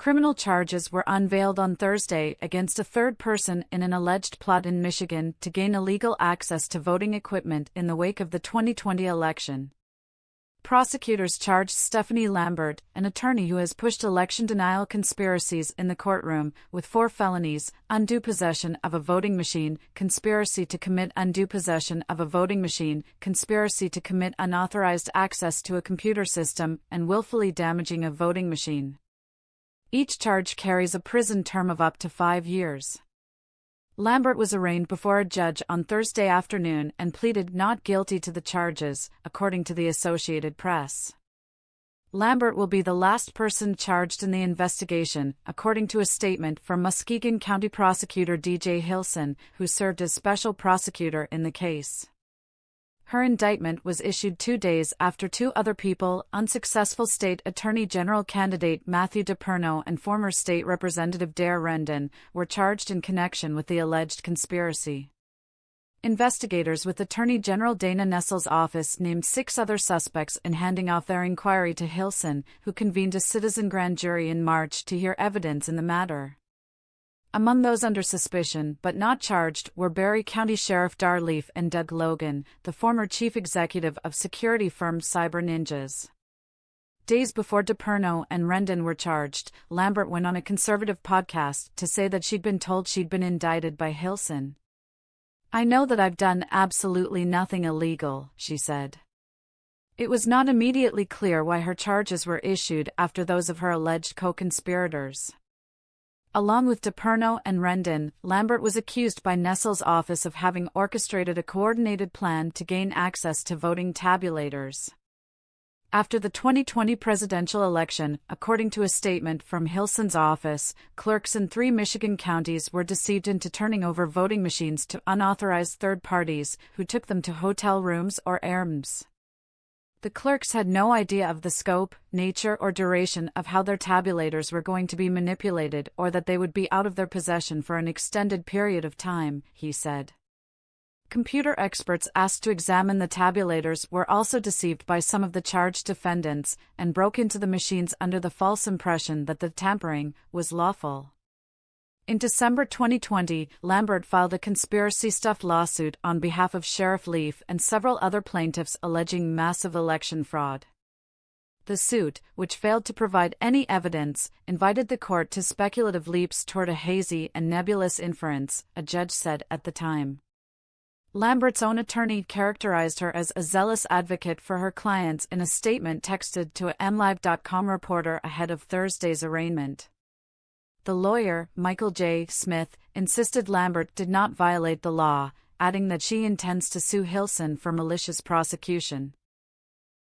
Criminal charges were unveiled on Thursday against a third person in an alleged plot in Michigan to gain illegal access to voting equipment in the wake of the 2020 election. Prosecutors charged Stephanie Lambert, an attorney who has pushed election denial conspiracies in the courtroom, with 4 felonies: undue possession of a voting machine, conspiracy to commit undue possession of a voting machine, conspiracy to commit unauthorized access to a computer system, and willfully damaging a voting machine. Each charge carries a prison term of up to 5 years. Lambert was arraigned before a judge on Thursday afternoon and pleaded not guilty to the charges, according to the Associated Press. Lambert will be the last person charged in the investigation, according to a statement from Muskegon County Prosecutor D.J. Hilson, who served as special prosecutor in the case. Her indictment was issued 2 days after 2 other people, unsuccessful state attorney general candidate Matthew DePerno and former state representative Dare Rendon, were charged in connection with the alleged conspiracy. Investigators with Attorney General Dana Nessel's office named 6 other suspects in handing off their inquiry to Hilson, who convened a citizen grand jury in March to hear evidence in the matter. Among those under suspicion but not charged were Barry County Sheriff Dar Leaf and Doug Logan, the former chief executive of security firm Cyber Ninjas. Days before DePerno and Rendon were charged, Lambert went on a conservative podcast to say that she'd been told she'd been indicted by Hilson. "I know that I've done absolutely nothing illegal," she said. It was not immediately clear why her charges were issued after those of her alleged co-conspirators. Along with DePerno and Rendon, Lambert was accused by Nessel's office of having orchestrated a coordinated plan to gain access to voting tabulators. After the 2020 presidential election, according to a statement from Hilson's office, clerks in 3 Michigan counties were deceived into turning over voting machines to unauthorized third parties, who took them to hotel rooms or erms. The clerks had no idea of the scope, nature, or duration of how their tabulators were going to be manipulated or that they would be out of their possession for an extended period of time, he said. Computer experts asked to examine the tabulators were also deceived by some of the charged defendants and broke into the machines under the false impression that the tampering was lawful. In December 2020, Lambert filed a conspiracy-stuffed lawsuit on behalf of Sheriff Leaf and several other plaintiffs alleging massive election fraud. The suit, which failed to provide any evidence, invited the court to speculative leaps toward a hazy and nebulous inference, a judge said at the time. Lambert's own attorney characterized her as a zealous advocate for her clients in a statement texted to a MLive.com reporter ahead of Thursday's arraignment. The lawyer, Michael J. Smith, insisted Lambert did not violate the law, adding that she intends to sue Hilson for malicious prosecution.